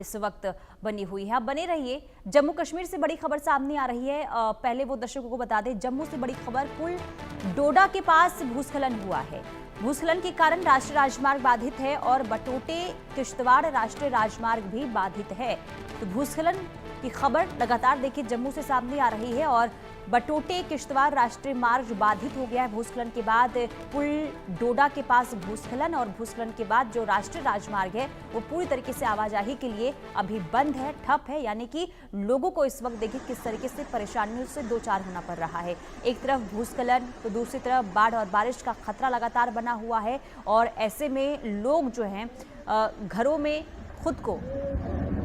इस वक्त बनी हुई है। आप बने रहिए। जम्मू कश्मीर से बड़ी खबर सामने आ रही है। पहले वो दर्शकों को बता दें, जम्मू से बड़ी खबर, पुल डोडा के पास भूस्खलन हुआ है। भूस्खलन के कारण राष्ट्रीय राजमार्ग बाधित है और बटोटे किश्तवाड़ राष्ट्रीय राजमार्ग भी बाधित है। तो भूस्खलन की खबर लगातार देखिए जम्मू से सामने आ रही है और बटोटे किश्तवाड़ राष्ट्रीय मार्ग बाधित हो गया है भूस्खलन के बाद। पुल डोडा के पास भूस्खलन और भूस्खलन के बाद जो राष्ट्रीय राजमार्ग है वो पूरी तरीके से आवाजाही के लिए अभी बंद है, ठप है। यानी कि लोगों को इस वक्त देखिए किस तरीके से परेशानियों से दो चार होना पड़ रहा है। एक तरफ भूस्खलन तो दूसरी तरफ बाढ़ और बारिश का खतरा लगातार बना हुआ है और ऐसे में लोग जो हैं घरों में खुद को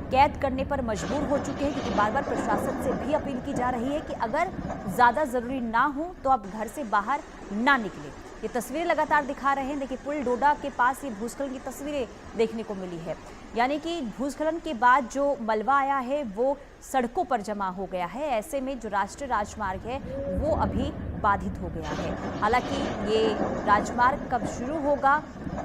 कैद करने पर मजबूर हो चुके हैं, क्योंकि बार बार प्रशासन से भी अपील की जा रही है कि अगर ज़्यादा ज़रूरी ना हो तो आप घर से बाहर ना निकलें। ये तस्वीरें लगातार दिखा रहे हैं। देखिए पुल डोडा के पास ये भूस्खलन की तस्वीरें देखने को मिली है। यानी कि भूस्खलन के बाद जो मलबा आया है वो सड़कों पर जमा हो गया है। ऐसे में जो राष्ट्रीय राजमार्ग है वो अभी बाधित हो गया है। हालांकि ये राजमार्ग कब शुरू होगा,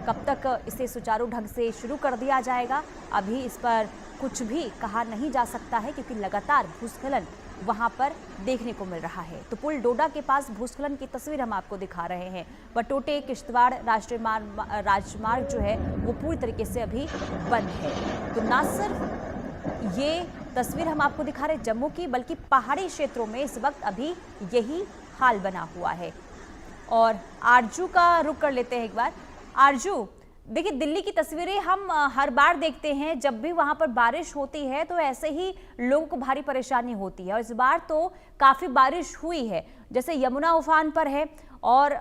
कब तक इसे सुचारू ढंग से शुरू कर दिया जाएगा, अभी इस पर कुछ भी कहा नहीं जा सकता है, क्योंकि लगातार भूस्खलन वहां पर देखने को मिल रहा है। तो पुल डोडा के पास भूस्खलन की तस्वीर हम आपको दिखा रहे हैं। बटोटे किश्तवाड़ राष्ट्रीय राजमार्ग जो है वो पूरी तरीके से अभी बंद है। तो ना सिर्फ ये तस्वीर हम आपको दिखा रहे जम्मू की, बल्कि पहाड़ी क्षेत्रों में इस वक्त अभी यही हाल बना हुआ है। और आरजू का रुख कर लेते हैं एक बार। आरजू, देखिए दिल्ली की तस्वीरें हम हर बार देखते हैं, जब भी वहां पर बारिश होती है तो ऐसे ही लोगों को भारी परेशानी होती है और इस बार तो काफ़ी बारिश हुई है, जैसे यमुना उफान पर है। और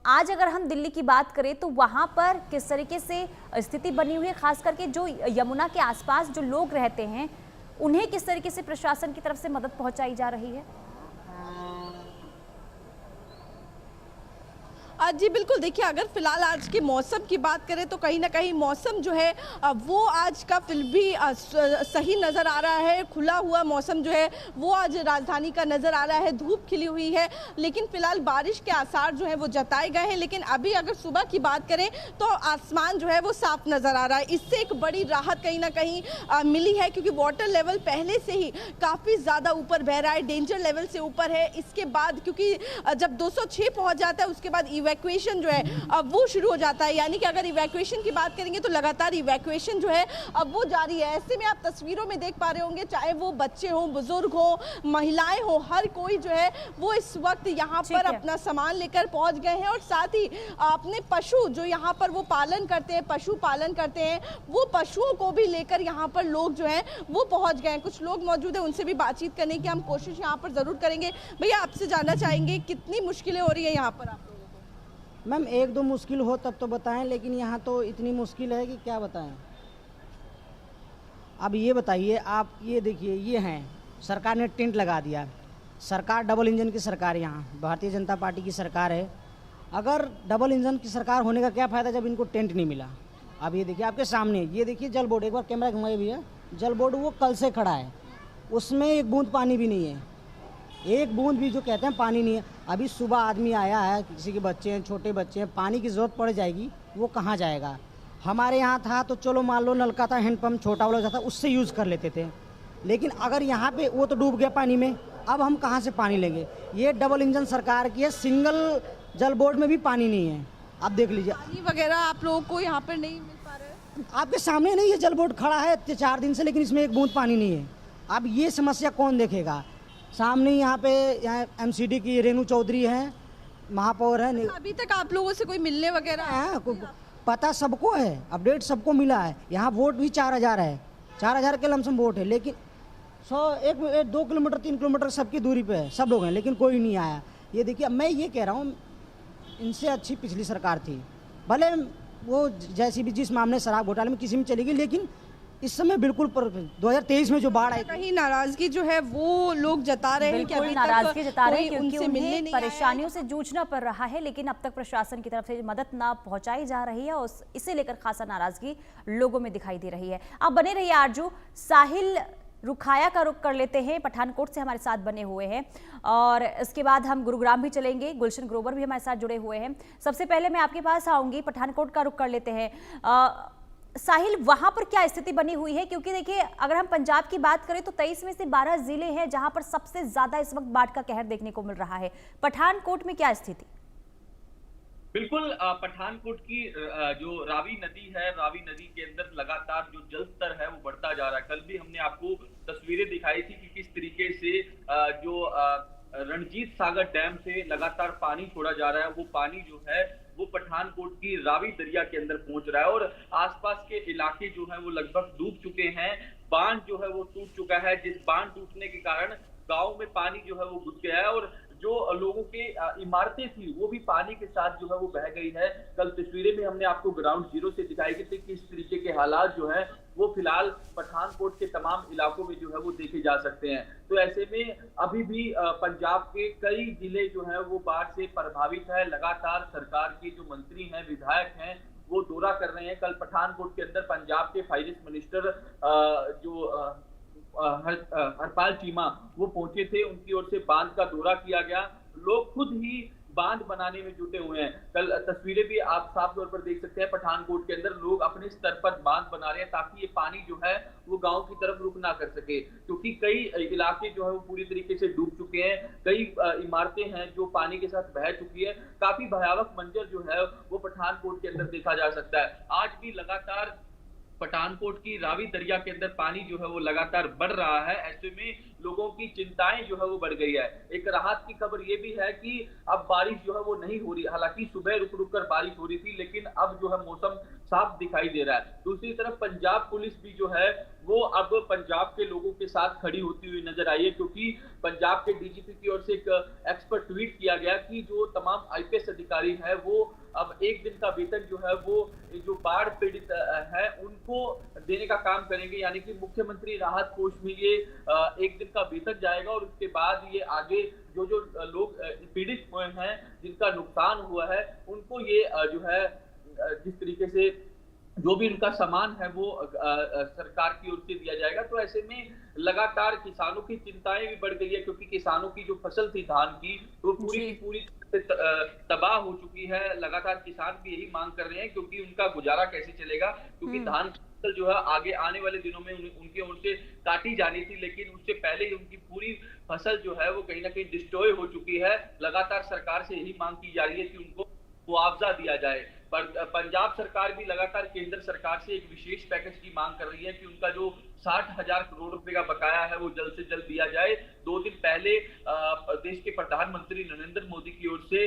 आज अगर हम दिल्ली की बात करें तो वहां पर किस तरीके से स्थिति बनी हुई है, खास करके जो यमुना के आसपास जो लोग रहते हैं उन्हें किस तरीके से प्रशासन की तरफ से मदद पहुंचाई जा रही है? जी बिल्कुल, देखिए अगर फिलहाल आज के मौसम की बात करें तो कहीं ना कहीं मौसम जो है वो आज का फिर भी सही नज़र आ रहा है। खुला हुआ मौसम जो है वो आज राजधानी का नज़र आ रहा है, धूप खिली हुई है, लेकिन फिलहाल बारिश के आसार जो है वो जताए गए हैं। लेकिन अभी अगर सुबह की बात करें तो आसमान जो है वो साफ नज़र आ रहा है। इससे एक बड़ी राहत कहीं ना कहीं मिली है, क्योंकि वाटर लेवल पहले से ही काफ़ी ज़्यादा ऊपर बह रहा है, डेंजर लेवल से ऊपर है। इसके बाद क्योंकि जब 206 पहुँच जाता है उसके बाद इवैक्यूएशन जो है अब वो शुरू हो जाता है। यानी कि अगर इवैक्यूएशन की बात करेंगे तो लगातार इवैक्यूएशन जो है अब वो जारी है। ऐसे में आप तस्वीरों में देख पा रहे होंगे, चाहे वो बच्चे हों, बुजुर्ग हो, महिलाएं हो, हर कोई जो है वो इस वक्त यहाँ पर अपना सामान लेकर पहुंच गए हैं और साथ ही अपने पशु जो यहाँ पर वो पालन करते हैं, पशु पालन करते हैं, वो पशुओं को भी लेकर यहाँ पर लोग जो है वो पहुंच गए हैं। कुछ लोग मौजूद है, उनसे भी बातचीत करने की हम कोशिश यहाँ पर जरूर करेंगे। भैया आपसे जानना चाहेंगे कितनी मुश्किलें हो रही है यहाँ पर आप? मैम एक दो मुश्किल हो तब तो बताएं, लेकिन यहाँ तो इतनी मुश्किल है कि क्या बताएं। अब ये बताइए, आप ये देखिए, ये हैं, सरकार ने टेंट लगा दिया। सरकार डबल इंजन की सरकार, यहाँ भारतीय जनता पार्टी की सरकार है। अगर डबल इंजन की सरकार होने का क्या फ़ायदा जब इनको टेंट नहीं मिला। अब ये देखिए आपके सामने, ये देखिए जल बोर्ड, एक बार कैमरा घुमाइए भैया। जल बोर्ड वो कल से खड़ा है, उसमें एक बूंद पानी भी नहीं है, एक बूंद भी जो कहते हैं पानी नहीं है। अभी सुबह आदमी आया है, किसी के बच्चे हैं, छोटे बच्चे हैं, पानी की ज़रूरत पड़ जाएगी, वो कहाँ जाएगा। हमारे यहाँ था तो चलो मान लो नलका था, हैंडपम्प छोटा वाला था, उससे यूज़ कर लेते थे। लेकिन अगर यहाँ पे वो तो डूब गया पानी में, अब हम कहाँ से पानी लेंगे। ये डबल इंजन सरकार की है, सिंगल जल बोर्ड में भी पानी नहीं है। आप देख लीजिए, पानी वगैरह आप लोगों को यहाँ पर नहीं मिल पा रहा है। आपके सामने नहीं, ये जल बोर्ड खड़ा है 4 दिन से, लेकिन इसमें एक बूंद पानी नहीं है। अब ये समस्या कौन देखेगा। सामने यहाँ पे एमसीडी की रेणु चौधरी हैं, महापौर हैं। अभी तक आप लोगों से कोई मिलने वगैरह है, पता सबको है, अपडेट सबको मिला है। यहाँ वोट भी 4000 है, 4000 के लमसम वोट है, लेकिन 2 किलोमीटर 3 किलोमीटर सबकी दूरी पे है, सब लोग हैं, लेकिन कोई नहीं आया। ये देखिए, मैं ये कह रहा हूँ, इनसे अच्छी पिछली सरकार थी, भले वो जैसी भी जिस मामले शराब घोटाले में किसी में चली गई, लेकिन इस समय बिल्कुल 2023 में जो बाढ़ आई, कहीं नाराजगी जो है वो लोग जता रहे हैं कि अभी नाराजगी जता रहे हैं क्योंकि उन्हें उन्हें परेशानियों से जूझना पड़ रहा है, लेकिन अब तक प्रशासन की तरफ से मदद ना पहुंचाई जा रही है और इसे लेकर खासा नाराजगी लोगों में दिखाई दे रही है। आप बने रहिए आरजू। साहिल रुखाया का रुख कर लेते हैं, पठानकोट से हमारे साथ बने हुए हैं और इसके बाद हम गुरुग्राम भी चलेंगे। गुलशन ग्रोवर भी हमारे साथ जुड़े हुए हैं। सबसे पहले मैं आपके पास आऊंगी, पठानकोट का रुख कर लेते हैं। साहिल, वहां पर क्या स्थिति बनी हुई है? क्योंकि देखिए, अगर हम पंजाब की बात करें तो 23 में से 12 जिले हैं जहां पर सबसे ज्यादा इस वक्त बाढ़ का कहर देखने को मिल रहा है। पठानकोट में क्या स्थिति? बिल्कुल, पठानकोट की जो रावी नदी है, रावी नदी के अंदर लगातार जो जल स्तर है वो बढ़ता जा रहा है। कल भी हमने आपको तस्वीरें दिखाई थी कि किस तरीके से जो रणजीत सागर डैम से लगातार पानी छोड़ा जा रहा है, वो पानी जो है वो पठानकोट की रावी दरिया के अंदर पहुंच रहा है और आसपास के इलाके जो है वो लगभग डूब चुके हैं। बांध जो है वो टूट चुका है, जिस बांध टूटने के कारण गांव में पानी जो है वो घुस गया है और जो लोगों की इमारतें थी वो भी पानी के साथ जो है वो बह गई है। कल तस्वीरें में हमने आपको ग्राउंड जीरो से दिखाई कि किस तरीके के हालात जो है वो फिलहाल पठानकोट के तमाम इलाकों में जो है वो देखे जा सकते हैं। तो ऐसे में अभी भी पंजाब के कई जिले जो है वो बाढ़ से प्रभावित है। लगातार सरकार के जो मंत्री हैं, विधायक हैं, वो दौरा कर रहे हैं। कल पठानकोट के अंदर पंजाब के फाइनेंस मिनिस्टर हरपाल चीमा वो पहुंचे थे, उनकी ओर से बांध का दौरा किया गया। लोग खुद ही बांध बनाने में जुटे हुए हैं। कल तस्वीरें भी आप साफ तौर पर देख सकते हैं, पठानकोट के अंदर लोग अपने स्तर पर बांध बना रहे हैं ताकि ये पानी जो है वो गांव की तरफ रुक ना कर सके, क्योंकि कई इलाके जो है वो पूरी तरीके से डूब चुके हैं। कई इमारतें हैं जो पानी के साथ बह चुकी है। काफी भयावह मंजर जो है वो पठानकोट के अंदर देखा जा सकता है। आज भी लगातार पठानकोट की रावी दरिया के अंदर पानी जो है वो लगातार बढ़ रहा है। ऐसे में लोगों की चिंताएं जो है वो बढ़ गई है। एक राहत की खबर ये भी है कि अब बारिश जो है वो नहीं हो रही। हालांकि सुबह रुक रुक कर बारिश हो रही थी, लेकिन अब जो है मौसम साफ दिखाई दे रहा है। दूसरी तरफ पंजाब पुलिस भी जो है वो अब पंजाब के लोगों के साथ खड़ी होती हुई नजर आई है, क्योंकि पंजाब के डीजीपी की ओर से एक एक्सपर्ट ट्वीट किया गया कि जो तमाम आईपीएस अधिकारी हैं वो अब एक दिन का वेतन जो है वो जो बाढ़ पीड़ित है उनको देने का काम करेंगे। यानी कि मुख्यमंत्री राहत कोष में ये एक दिन का वेतन जाएगा और उसके बाद ये आगे जो जो लोग पीड़ित हुए हैं, जिनका नुकसान हुआ है, उनको ये जो है जिस तरीके से जो भी उनका सामान है वो सरकार की ओर से दिया जाएगा। तो ऐसे में लगातार किसानों की चिंताएं भी बढ़ गई है, क्योंकि किसानों की जो फसल थी धान की वो पूरी की पूरी तबाह हो चुकी है। लगातार किसान भी यही मांग कर रहे हैं, क्योंकि उनका गुजारा कैसे चलेगा, क्योंकि धान की फसल जो है आगे आने वाले दिनों में उनके ओर से काटी जानी थी, लेकिन उससे पहले ही उनकी पूरी फसल जो है वो कहीं ना कहीं डिस्ट्रॉय हो चुकी है। लगातार सरकार से यही मांग की जा रही है कि उनको मुआवजा दिया जाए। पर पंजाब सरकार भी लगातार केंद्र सरकार से एक विशेष पैकेज की मांग कर रही है कि उनका जो 60,000 करोड़ रुपए का बकाया है वो जल्द से जल्द दिया जाए। 2 दिन पहले देश के प्रधानमंत्री नरेंद्र मोदी की ओर से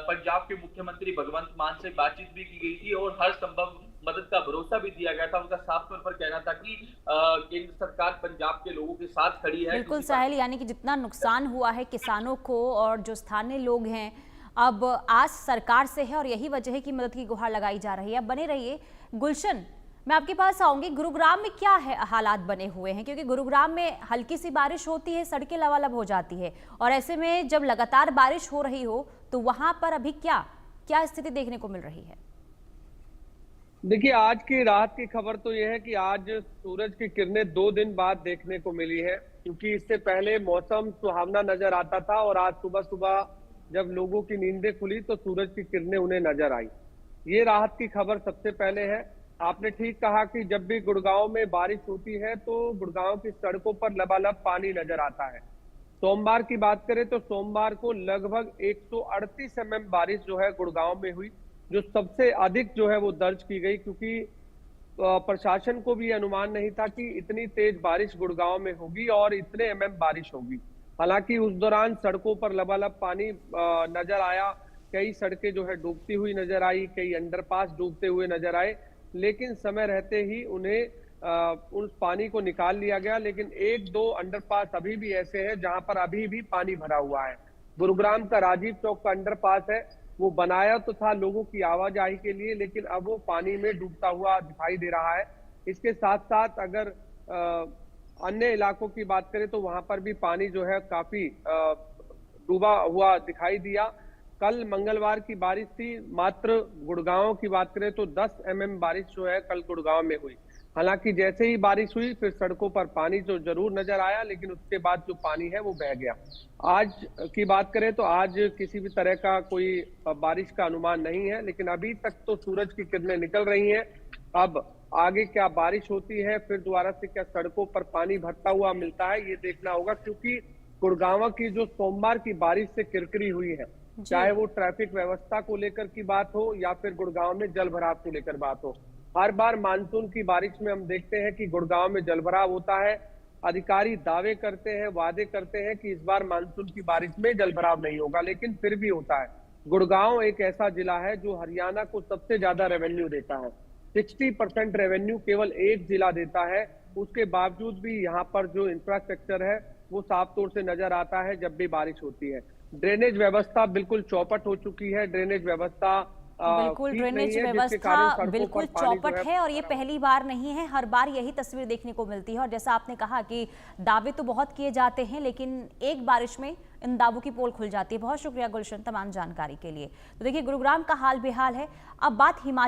पंजाब के मुख्यमंत्री भगवंत मान से बातचीत भी की गई थी और हर संभव मदद का भरोसा भी दिया गया था। उनका साफ तौर पर कहना था कि केंद्र सरकार पंजाब के लोगों के साथ खड़ी है। बिल्कुल साहिल, यानी कि जितना नुकसान हुआ है किसानों को और जो स्थानीय लोग हैं, अब आस सरकार से है और यही वजह है कि मदद की गुहार लगाई जा रही है। अब बने रहिए। गुलशन, मैं आपके पास आऊंगी। गुरुग्राम में क्या है हालात बने हुए हैं? क्योंकि गुरुग्राम में हल्की सी बारिश होती है, सड़कें लबालब हो जाती है, और ऐसे में जब लगातार बारिश हो रही हो तो वहां पर अभी क्या क्या स्थिति देखने को मिल रही है? देखिए, आज की रात की खबर तो यह है कि आज सूरज की किरणें 2 दिन बाद देखने को मिली है, क्योंकि इससे पहले मौसम सुहावना नजर आता था और आज सुबह सुबह जब लोगों की नींदें खुली तो सूरज की किरणें उन्हें नजर आई। ये राहत की खबर सबसे पहले है। आपने ठीक कहा कि जब भी गुड़गांव में बारिश होती है तो गुड़गांव की सड़कों पर लबालब पानी नजर आता है। सोमवार की बात करें तो सोमवार को लगभग 138 mm बारिश जो है गुड़गांव में हुई, जो सबसे अधिक जो है वो दर्ज की गई, क्योंकि प्रशासन को भी अनुमान नहीं था कि इतनी तेज बारिश गुड़गांव में होगी और इतने mm बारिश होगी। हालांकि उस दौरान सड़कों पर लबालब पानी नजर आया। कई सड़कें जो है डूबती हुई नजर आई, कई अंडरपास डूबते हुए नजर आए, लेकिन समय रहते ही उन्हें उस पानी को निकाल लिया गया। लेकिन 1-2 अंडरपास अभी भी ऐसे हैं जहां पर अभी भी पानी भरा हुआ है। गुरुग्राम का राजीव चौक का अंडरपास है, वो बनाया तो था लोगों की आवाजाही के लिए, लेकिन अब वो पानी में डूबता हुआ दिखाई दे रहा है। इसके साथ साथ अगर अन्य इलाकों की बात करें तो वहां पर भी पानी जो है काफी डूबा हुआ दिखाई दिया। कल मंगलवार की बारिश थी, मात्र गुड़गांव की बात करें तो 10 mm बारिश जो है कल गुड़गांव में हुई। हालांकि जैसे ही बारिश हुई फिर सड़कों पर पानी तो जरूर नजर आया, लेकिन उसके बाद जो पानी है वो बह गया। आज की बात करें तो आज किसी भी तरह का कोई बारिश का अनुमान नहीं है, लेकिन अभी तक तो सूरज की किरणें निकल रही हैं। अब आगे क्या बारिश होती है, फिर दोबारा से क्या सड़कों पर पानी भरता हुआ मिलता है, ये देखना होगा। क्योंकि गुड़गांव की जो सोमवार की बारिश से किरकिरी हुई है, चाहे वो ट्रैफिक व्यवस्था को लेकर की बात हो या फिर गुड़गांव में जल भराव को लेकर बात हो, हर बार मानसून की बारिश में हम देखते हैं कि गुड़गांव में जल भराव होता है। अधिकारी दावे करते हैं, वादे करते हैं कि इस बार मानसून की बारिश में जल भराव नहीं होगा, लेकिन फिर भी होता है। गुड़गांव एक ऐसा जिला है जो हरियाणा को सबसे ज्यादा रेवेन्यू देता है। 60% रेवेन्यू केवल एक जिला देता है, उसके बावजूद भी यहाँ पर जो इंफ्रास्ट्रक्चर है वो साफ तौर से नजर आता है जब भी बारिश होती है। ड्रेनेज व्यवस्था बिल्कुल चौपट हो चुकी है। ड्रेनेज व्यवस्था बिल्कुल, ठीक ड्रेनेज नहीं है, जिसके व्यवस्था कारण सड़कों बिल्कुल पर पानी जो चौपट है और ये पहली बार नहीं है, हर बार यही तस्वीर देखने को मिलती है। और जैसा आपने कहा कि दावे तो बहुत किए जाते हैं, लेकिन एक बारिश में इन दावों की पोल खुल जाती है। बहुत शुक्रिया गुलशन तमाम जानकारी के लिए। तो देखिए, गुरुग्राम का हाल बेहाल है। अब बात हिमाचल